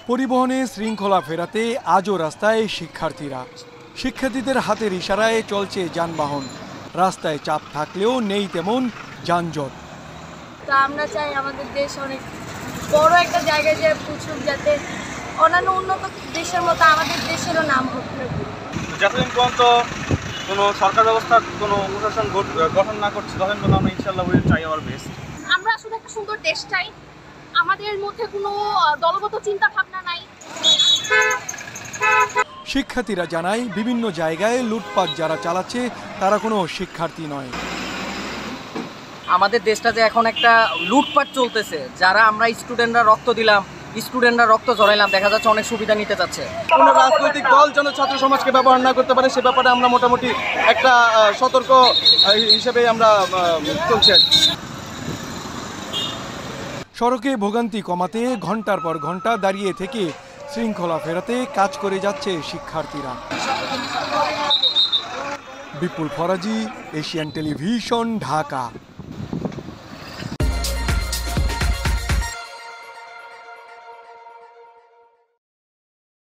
পরিবহনে শৃঙ্খলা ফেরাতে আজও রাস্তায় শিক্ষার্থীদের হাতের ইশারায় চলছে যানবাহন। রাস্তায় চাপ থাকলেও নেই তেমন যানজট। তো আমরা চাই আমাদের দেশ অনেক বড় একটা জায়গায় যে পৌঁছুক, যাতে অন্যান্য উন্নত দেশের মতো আমাদের দেশেরও নাম হোক। যতদিন পর্যন্ত কোনো সরকার ব্যবস্থা কোনো প্রশাসন গঠন না করছে ততদিন পর্যন্ত আমরা ইনশাআল্লাহ চাই আমার বেস্ট। আমরা আসলে একটা সুন্দর দেশ চাই, আমাদের মধ্যে কোনো দলগত চিন্তা ভাবনা নাই। শিক্ষার্থীরা জানায়, বিভিন্ন জায়গায় লুটপাট যারা চালাচ্ছে তারা কোনো শিক্ষার্থী নয়। আমাদের দেশটা যে এখন একটা লুটপাট চলতেছে, যারা আমরা স্টুডেন্টরা রক্ত দিলাম, স্টুডেন্টরা রক্ত ঝরাইলাম, দেখা যাচ্ছে অনেক সুবিধা নিতে চাচ্ছে। কোনো রাজনৈতিক দল যেন ছাত্র সমাজকে ব্যবহার না করতে পারে সে ব্যাপারে আমরা মোটামুটি একটা সতর্ক হিসেবে আমরা চলছি। সড়কে ভোগান্তি কমাতে ঘন্টার পর ঘন্টা দাঁড়িয়ে থেকে শৃঙ্খলা ফেরাতে কাজ করে যাচ্ছে শিক্ষার্থীরা। বিপুল ফরাজি, এশিয়ান টেলিভিশন, ঢাকা।